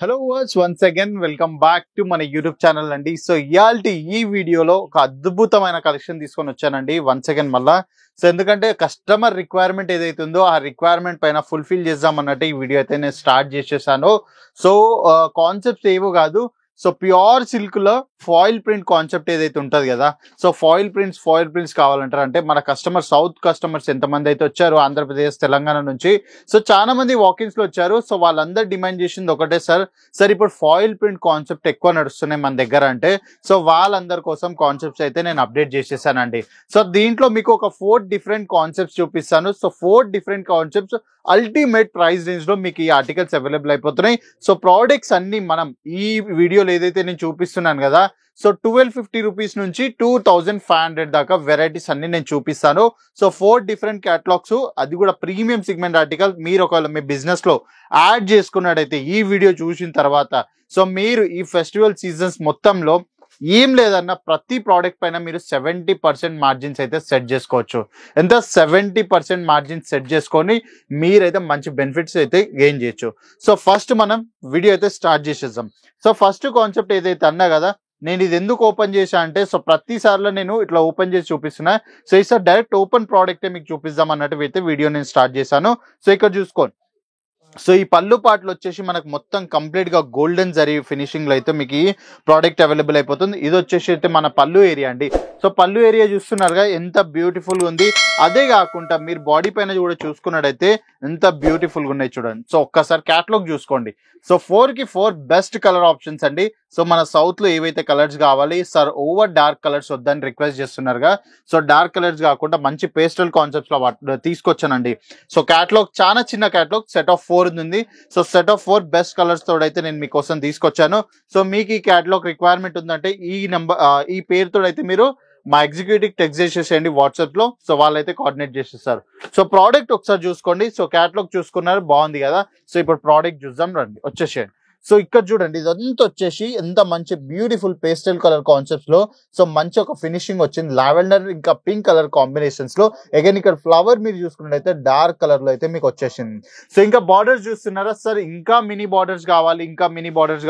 Hello viewers once again welcome back to మన YouTube channel అండి. So ఇయాల్టి ఈ వీడియోలో ఒక అద్భుతమైన కలెక్షన్ తీసుకొని వచ్చానండి వన్స్ అగైన్ మళ్ళా. సో ఎందుకంటే కస్టమర్ రిక్వైర్మెంట్ ఏదైతే ఉందో ఆ రిక్వైర్మెంట్ పైన ఫుల్ఫిల్ చేద్దాం అన్నట్టు ఈ వీడియో అయితే నేను స్టార్ట్ చేసేసాను. సో కాన్సెప్ట్స్ ఏవో కాదు, సో ప్యూర్ సిల్క్ లో ఫాయిల్ ప్రింట్ కాన్సెప్ట్ ఏదైతే ఉంటది కదా, సో ఫాయిల్ ప్రింట్స్ కావాలంటారు. అంటే మన సౌత్ కస్టమర్స్ ఎంతమంది అయితే వచ్చారు ఆంధ్రప్రదేశ్ తెలంగాణ నుంచి, సో చాలా మంది వాకిన్స్ లో వచ్చారు. సో వాళ్ళందరూ డిమాండ్ చేసింది ఒకటే, సార్ ఇప్పుడు ఫాయిల్ ప్రింట్ కాన్సెప్ట్ ఎక్కువ నడుస్తున్నాయి మన దగ్గర అంటే, సో వాళ్ళందరి కోసం కాన్సెప్ట్స్ అయితే నేను అప్డేట్ చేసేసానండి. సో దీంట్లో మీకు ఒక 4 డిఫరెంట్ కాన్సెప్ట్స్ చూపిస్తాను. So 4 different concepts ultimate price range లో మీకు ఈ ఆర్టికల్స్ అవైలబుల్ అయిపోతున్నాయి. సో ప్రోడక్ట్స్ అన్ని మనం ఈ వీడియోలో ఏదైతే నేను చూపిస్తున్నాను కదా, సో 1250 రూపీస్ నుంచి 2500 దాకా వెరైటీస్ అన్ని నేను చూపిస్తాను. సో 4 డిఫరెంట్ క్యాటలాగ్స్, అది కూడా ప్రీమియం సిగ్మెంట్ ఆర్టికల్. మీరు ఒకవేళ మీ బిజినెస్ లో యాడ్ చేసుకున్నట్టయితే ఈ వీడియో చూసిన తర్వాత, సో మీరు ఈ ఫెస్టివల్ సీజన్స్ మొత్తంలో ఏం లేదన్న ప్రతి ప్రోడక్ట్ పైన మీరు 70% మార్జిన్స్ అయితే సెట్ చేసుకోవచ్చు. ఎంత 70% మార్జిన్స్ సెట్ చేసుకొని మీరైతే మంచి బెనిఫిట్స్ అయితే గెయిన్ చేయొచ్చు. సో ఫస్ట్ మనం వీడియో అయితే స్టార్ట్ చేసేద్దాం. సో ఫస్ట్ కాన్సెప్ట్ ఏదైతే అన్నా కదా, నేను ఇది ఎందుకు ఓపెన్ చేశా అంటే, సో ప్రతిసారిలో నేను ఇట్లా ఓపెన్ చేసి చూపిస్తున్నా. సో ఈసారి డైరెక్ట్ ఓపెన్ ప్రోడక్టే మీకు చూపిద్దాం అన్నట్టు అయితే వీడియో నేను స్టార్ట్ చేశాను. సో ఇక్కడ చూసుకోండి. సో ఈ పళ్ళు పాటలు వచ్చేసి మనకు మొత్తం కంప్లీట్ గా గోల్డెన్ జరీ ఫినిషింగ్ లో అయితే మీకు ఈ ప్రోడక్ట్ అవైలబుల్ అయిపోతుంది. ఇది వచ్చేసి అయితే మన పళ్ళు ఏరియా అండి. సో పళ్ళు ఏరియా చూస్తున్నారుగా ఎంత బ్యూటిఫుల్ గా ఉంది. అదే కాకుండా మీరు బాడీ పైన కూడా చూసుకున్నట్టయితే ఎంత బ్యూటిఫుల్ గా ఉన్నాయి చూడండి. సో ఒక్కసారి క్యాటలాగ్ చూసుకోండి. సో 4 కి 4 బెస్ట్ కలర్ ఆప్షన్స్ అండి. సో మన సౌత్ లో ఏవైతే కలర్స్ కావాలి సార్, ఓవర్ డార్క్ కలర్స్ వద్దని రిక్వెస్ట్ చేస్తున్నారుగా, సో డార్క్ కలర్స్ కాకుండా మంచి పేస్టల్ కాన్సెప్ట్స్ లో తీసుకొచ్చానండి. సో క్యాటలాగ్ చాలా చిన్న క్యాటలాగ్, సెట్ ఆఫ్ 4 ఉంది. So set of 4 best colours తోడైతే నేను మీకోసం తీసుకొచ్చాను. సో మీకు ఈ క్యాటలాగ్ రిక్వైర్మెంట్ ఉందంటే ఈ పేరుతో అయితే మీరు మా ఎగ్జిక్యూటివ్ టెక్స్ట్ చేసేసేయండి వాట్సాప్ లో. సో వాళ్ళైతే కోఆర్డినేట్ చేసేస్తారు. సో ప్రోడక్ట్ ఒకసారి చూసుకోండి. సో క్యాటలాగ్ చూసుకున్నారు, బాగుంది కదా. సో ఇప్పుడు ప్రోడక్ట్ చూద్దాం రండి, వచ్చేసేయండి. సో ఇక్కడ చూడండి, ఇదంతా వచ్చేసి ఎంత మంచి బ్యూటిఫుల్ పేస్టల్ కలర్ కాన్సెప్ట్స్ లో, సో మంచి ఒక ఫినిషింగ్ వచ్చింది. లావెండర్ ఇంకా పింక్ కలర్ కాంబినేషన్స్ లో. అగైన్ ఇక్కడ ఫ్లవర్ మీరు చూసుకున్నట్టయితే డార్క్ కలర్ లో అయితే మీకు వచ్చేసింది. సో ఇంకా బార్డర్స్ చూస్తున్నారా సార్, ఇంకా మినీ బార్డర్స్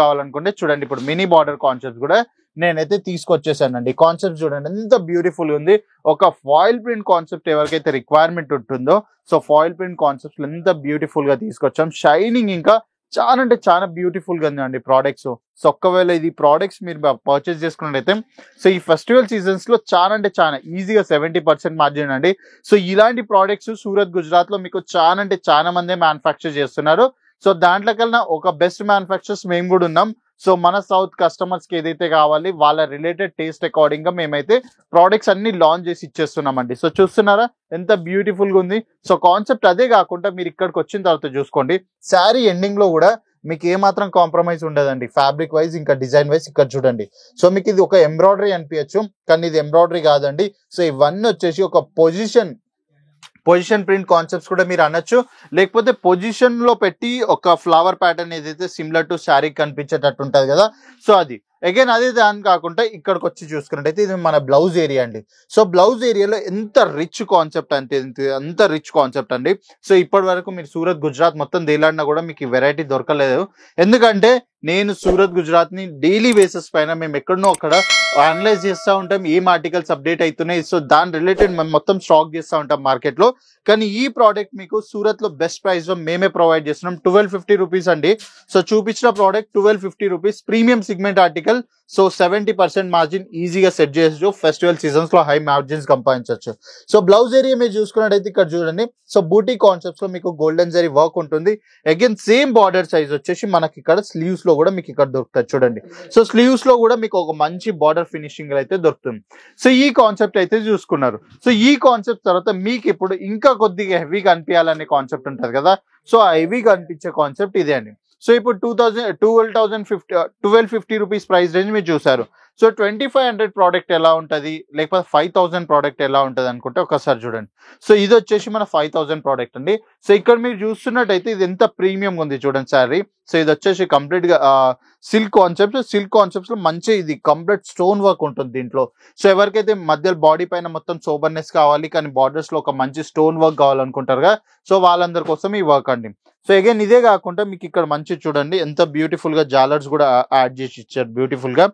కావాలనుకుంటే చూడండి, ఇప్పుడు మినీ బార్డర్ కాన్సెప్ట్స్ కూడా నేనైతే తీసుకొచ్చేసానండి. కాన్సెప్ట్ చూడండి ఎంత బ్యూటిఫుల్ ఉంది. ఒక ఫాయిల్ ప్రింట్ కాన్సెప్ట్ ఎవరికైతే రిక్వైర్మెంట్ ఉంటుందో, సో ఫాయిల్ ప్రింట్ కాన్సెప్ట్ ఎంత బ్యూటిఫుల్ గా తీసుకొచ్చాం. షైనింగ్ ఇంకా చాలా అంటే చాలా బ్యూటిఫుల్ గా ఉందండి ప్రోడక్ట్స్. సో ఒక్కవేళ ఇది ప్రోడక్ట్స్ మీరు పర్చేస్ చేసుకున్నట్టయితే, సో ఈ ఫెస్టివల్ సీజన్స్ లో చాలా అంటే చాలా ఈజీగా 70% మార్జిన్ అండి. సో ఇలాంటి ప్రోడక్ట్స్ సూరత్, గుజరాత్ లో మీకు చాలా అంటే చాలా మంది మ్యానుఫ్యాక్చర్ చేస్తున్నారు. సో దాంట్లో కన్నా ఒక బెస్ట్ మ్యానుఫ్యాక్చర్స్ మేము కూడా ఉన్నాం. సో మన సౌత్ కస్టమర్స్ కి ఏదైతే కావాలి వాళ్ళ రిలేటెడ్ టేస్ట్ అకార్డింగ్ గా మేమైతే ప్రోడక్ట్స్ అన్ని లాంచ్ చేసి ఇచ్చేస్తున్నామండి. సో చూస్తున్నారా ఎంత బ్యూటిఫుల్ గా ఉంది. సో కాన్సెప్ట్ అదే కాకుండా మీరు ఇక్కడికి వచ్చిన తర్వాత చూసుకోండి, శారీ ఎండింగ్ లో కూడా మీకు ఏమాత్రం కాంప్రమైజ్ ఉండదండి ఫ్యాబ్రిక్ వైజ్ ఇంకా డిజైన్ వైజ్. ఇక్కడ చూడండి, సో మీకు ఇది ఒక ఎంబ్రాయిడరీ అనిపించచ్చు, కానీ ఇది ఎంబ్రాయిడరీ కాదండి. సో ఇవన్నీ వచ్చేసి ఒక పొజిషన్ ప్రింట్ కాన్సెప్ట్స్ కూడా మీరు అనొచ్చు, లేకపోతే పొజిషన్ లో పెట్టి ఒక ఫ్లవర్ ప్యాటర్న్ ఏదైతే సిమిలర్ టు శారీ కనిపించేటట్టు ఉంటది కదా, సో అది అగైన్ అదే దాని కాకుండా ఇక్కడికి వచ్చి చూసుకున్నట్టయితే ఇది మన బ్లౌజ్ ఏరియా అండి. సో బ్లౌజ్ ఏరియాలో ఎంత రిచ్ కాన్సెప్ట్ అంత రిచ్ కాన్సెప్ట్ అండి. సో ఇప్పటి వరకు మీరు సూరత్, గుజరాత్ మొత్తం దేలాడినా కూడా మీకు ఈ వెరైటీ దొరకలేదు. ఎందుకంటే నేను సూరత్, గుజరాత్ ని డైలీ బేసిస్ పైన మేము ఎక్కడనో అక్కడ అనలైజ్ చేస్తూ ఉంటాం, ఏం ఆర్టికల్స్ అప్డేట్ అవుతున్నాయి. సో దాని రిలేటెడ్ మేము మొత్తం స్టాక్ చేస్తూ ఉంటాం మార్కెట్ లో. కానీ ఈ ప్రోడక్ట్ మీకు సూరత్ లో బెస్ట్ ప్రైస్ లో మేమే ప్రొవైడ్ చేస్తున్నాం. 1250 రూపీస్ అండి. సో చూపించిన product 1250 rupees, premium segment article. So 70% margin ఈజీగా సెట్ చేయొచ్చు. ఫెస్టివల్ సీజన్స్ లో హై మార్జిన్స్ సంపాదించవచ్చు. సో బ్లౌజ్ ఏరియా మీరు చూసుకున్నట్టయితే ఇక్కడ చూడండి, సో బూటీ కాన్సెప్ట్స్ లో మీకు గోల్డెన్ జరీ వర్క్ ఉంటుంది. అగైన్ సేమ్ బార్డర్ సైజ్ వచ్చేసి మనకి ఇక్కడ స్లీవ్స్ లో కూడా మీకు ఇక్కడ దొరుకుతుంది చూడండి. సో స్లీవ్స్ లో కూడా మీకు ఒక మంచి బార్డర్ ఫినిషింగ్ అయితే దొరుకుతుంది. సో ఈ కాన్సెప్ట్ అయితే చూసుకున్నారు. సో ఈ కాన్సెప్ట్ తర్వాత మీకు ఇప్పుడు ఇంకా కొద్దిగా హెవీగా అనిపించాలనే కాన్సెప్ట్ ఉంటుంది కదా, సో ఆ హెవీగా అనిపించే కాన్సెప్ట్ ఇదే అండి. సో ఇప్పుడు 1250 రూపీస్ ప్రైస్ రేంజ్ మీరు చూసారు. సో 2500 ప్రోడక్ట్ ఎలా ఉంటుంది, లేకపోతే 5000 ప్రోడక్ట్ ఎలా ఉంటుంది అనుకుంటే ఒకసారి చూడండి. సో ఇది వచ్చేసి మన 5000 ప్రోడక్ట్ అండి. సో ఇక్కడ మీరు చూస్తున్నట్టయితే ఇది ఎంత ప్రీమియం ఉంది చూడండి శారీ. సో ఇది వచ్చేసి కంప్లీట్ గా సిల్క్ కాన్సెప్ట్స్ లో మంచి ఇది కంప్లీట్ స్టోన్ వర్క్ ఉంటుంది దీంట్లో. సో ఎవరికైతే మధ్య బాడీ పైన మొత్తం సోబర్నెస్ కావాలి కానీ బార్డర్స్ లో ఒక మంచి స్టోన్ వర్క్ కావాలనుకుంటారు కదా, సో వాళ్ళందరి కోసం ఈ వర్క్ అండి. సో అగైన్ ఇదే కాకుండా మీకు ఇక్కడ మంచి చూడండి ఎంత బ్యూటిఫుల్ గా జాలర్స్ కూడా యాడ్ చేసి ఇచ్చారు బ్యూటిఫుల్ గా.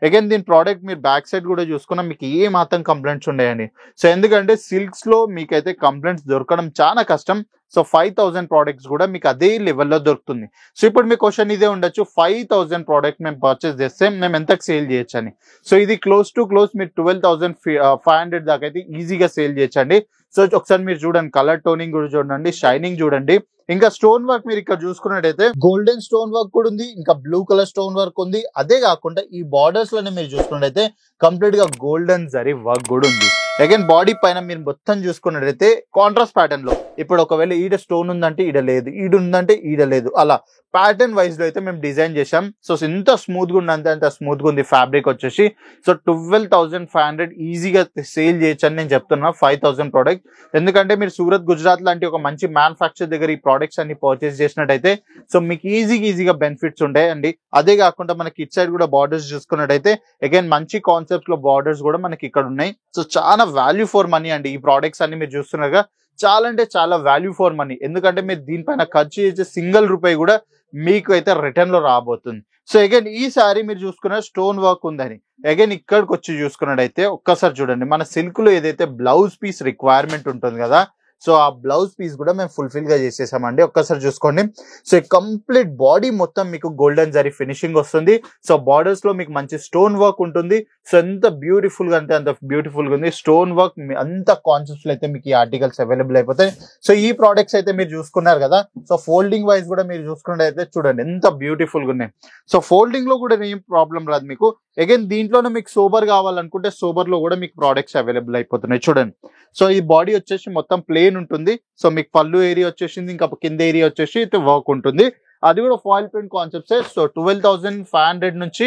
అగైన్ దీని ప్రోడక్ట్ మీరు బ్యాక్ సైడ్ కూడా చూసుకున్నా మీకు ఏ మాత్రం కంప్లైంట్స్ ఉన్నాయండి. సో ఎందుకంటే సిల్క్స్ లో మీకైతే కంప్లైంట్స్ దొరకడం చాలా కష్టం. సో 5000 ప్రోడక్ట్స్ కూడా మీకు అదే లెవెల్లో దొరుకుతుంది. సో ఇప్పుడు మీ క్వశ్చన్ ఇదే ఉండొచ్చు, 5000 ప్రోడక్ట్ మేము పర్చేస్ చేస్తే మేము ఎంతకు సేల్ చేయొచ్చు అని. సో ఇది క్లోజ్ మీరు 12,500 దాకా అయితే ఈజీగా సేల్ చేయొచ్చండి. సో ఒకసారి మీరు చూడండి, కలర్ టోనింగ్ కూడా చూడండి, షైనింగ్ చూడండి. ఇంకా స్టోన్ వర్క్ మీరు ఇక్కడ చూసుకున్నట్టయితే గోల్డెన్ స్టోన్ వర్క్ కూడా ఉంది, ఇంకా బ్లూ కలర్ స్టోన్ వర్క్ ఉంది. అదే కాకుండా ఈ బార్డర్స్ లోనే మీరు చూసుకున్నట్టయితే కంప్లీట్ గా గోల్డెన్ జరీ వర్క్ కూడా ఉంది. అగైన్ బాడీ పైన మీరు మొత్తం చూసుకున్నట్టయితే కాంట్రాస్ట్ ప్యాటర్న్ లో, ఇప్పుడు ఒకవేళ ఈడ స్టోన్ ఉందంటే ఈడ లేదు, ఈడ ఉందంటే ఈడ లేదు, అలా ప్యాటర్న్ వైజ్ లో అయితే మేము డిజైన్ చేసాం. సో ఎంత స్మూత్ గా ఉంది అంత స్మూత్ గా ఉంది ఫ్యాబ్రిక్ వచ్చేసి. సో 12,500 ఈజీగా సేల్ చేయొచ్చు అని నేను చెప్తున్నా 5000 ప్రోడక్ట్. ఎందుకంటే మీరు సూరత్ గుజరాత్ లాంటి ఒక మంచి మ్యానుఫ్యాక్చర్ దగ్గర ఈ ప్రోడక్ట్స్ అన్ని పర్చేస్ చేసినట్టయితే సో మీకు ఈజీగా బెనిఫిట్స్ ఉంటాయండి. అదే కాకుండా మనకి ఇట్ సైడ్ కూడా బార్డర్స్ చూసుకున్నట్టయితే అగైన్ మంచి కాన్సెప్ట్స్ లో బార్డర్స్ కూడా మనకి ఇక్కడ ఉన్నాయి. సో చాలా వాల్యూ ఫర్ మనీ అండి ఈ ప్రోడక్ట్స్ అన్ని మీరు చూస్తున్నారుగా, చాలా అంటే చాలా వాల్యూ ఫర్ మనీ. ఎందుకంటే మీరు దీనిపైన ఖర్చు చేసే సింగిల్ రూపాయి కూడా మీకు అయితే రిటర్న్ లో రాబోతుంది. సో అగైన్ ఈ సారీ మీరు చూసుకున్న స్టోన్ వర్క్ ఉందని అగైన్ ఇక్కడికి వచ్చి చూసుకున్నట్టయితే ఒక్కసారి చూడండి, మన సిల్క్ లో ఏదైతే బ్లౌజ్ పీస్ రిక్వైర్మెంట్ ఉంటుంది కదా, సో ఆ బ్లౌజ్ పీస్ కూడా మేము ఫుల్ఫిల్ గా చేసేసామండి. ఒక్కసారి చూసుకోండి. సో కంప్లీట్ బాడీ మొత్తం మీకు గోల్డెన్ జరీ ఫినిషింగ్ వస్తుంది. సో బార్డర్స్ లో మీకు మంచి స్టోన్ వర్క్ ఉంటుంది. సో ఎంత బ్యూటిఫుల్ గా అంటే అంత బ్యూటిఫుల్ గా ఉంది స్టోన్ వర్క్. అంత కాన్సెప్ట్స్ అయితే మీకు ఈ ఆర్టికల్స్ అవైలబుల్ అయిపోతాయి. సో ఈ ప్రోడక్ట్స్ అయితే మీరు చూసుకున్నారు కదా, సో ఫోల్డింగ్ వైజ్ కూడా మీరు చూసుకున్నట్టయితే చూడండి ఎంత బ్యూటిఫుల్ గా ఉన్నాయి. సో ఫోల్డింగ్ లో కూడా ఏం ప్రాబ్లం రాదు మీకు. అగైన్ దీంట్లోనే మీకు సోబర్ కావాలనుకుంటే సోబర్ లో కూడా మీకు ప్రోడక్ట్స్ అవైలబుల్ అయిపోతున్నాయి చూడండి. సో ఈ బాడీ వచ్చేసి మొత్తం ప్లేన్ ఉంటుంది. సో మీకు పళ్ళు ఏరియా వచ్చేసింది, ఇంకా కింద ఏరియా వచ్చేసి వర్క్ ఉంటుంది. అది కూడా ఫాయిల్ ప్రింట్ కాన్సెప్ట్స్. సో 12,500 నుంచి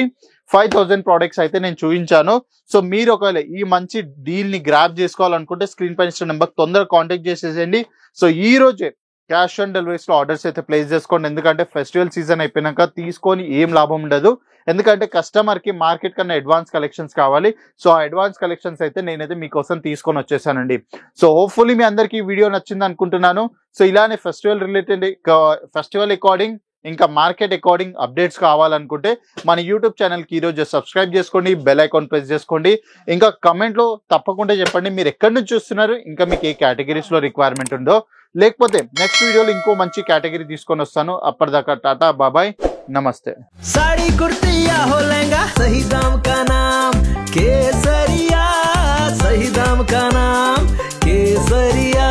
5000 ప్రోడక్ట్స్ అయితే నేను చూపించాను. సో మీరు ఒకవేళ ఈ మంచి డీల్ ని గ్రాప్ చేసుకోవాలనుకుంటే స్క్రీన్ పైన ఇచ్చిన నెంబర్ తొందరగా కాంటాక్ట్ చేసేసేయండి. సో ఈ రోజే క్యాష్ ఆన్ డెలివరీస్ లో ఆర్డర్స్ అయితే ప్లేస్ చేసుకోండి. ఎందుకంటే ఫెస్టివల్ సీజన్ అయిపోయినాక తీసుకొని ఏం లాభం ఉండదు. ఎందుకంటే కస్టమర్ కి మార్కెట్ కన్నా అడ్వాన్స్ కలెక్షన్స్ కావాలి. సో ఆ అడ్వాన్స్ కలెక్షన్స్ అయితే నేనైతే మీకోసం తీసుకొని వచ్చేసానండి. సో హోప్ఫుల్లీ మీ అందరికి ఈ వీడియో నచ్చింది అనుకుంటున్నాను. సో ఇలానే ఫెస్టివల్ అకార్డింగ్ ఇంకా మార్కెట్ అకార్డింగ్ అప్డేట్స్ కావాలనుకుంటే మన యూట్యూబ్ ఛానల్ కి ఈరోజు సబ్స్క్రైబ్ చేసుకోండి, బెల్ ఐకాన్ ప్రెస్ చేసుకోండి. ఇంకా కమెంట్ లో తప్పకుండా చెప్పండి మీరు ఎక్కడి నుంచి చూస్తున్నారు, ఇంకా మీకు ఏ కేటగిరీస్ లో రిక్వైర్మెంట్ ఉందో. లేకపోతే నెక్స్ట్ వీడియోలో ఇంకో మంచి కేటగిరీ తీసుకొని వస్తాను. అప్పటిదాకా టాటా బాబాయ్ నమస్తే. साड़ी कुर्ती या हो लहंगा सही दाम का नाम केसरिया, सही दाम का नाम केसरिया।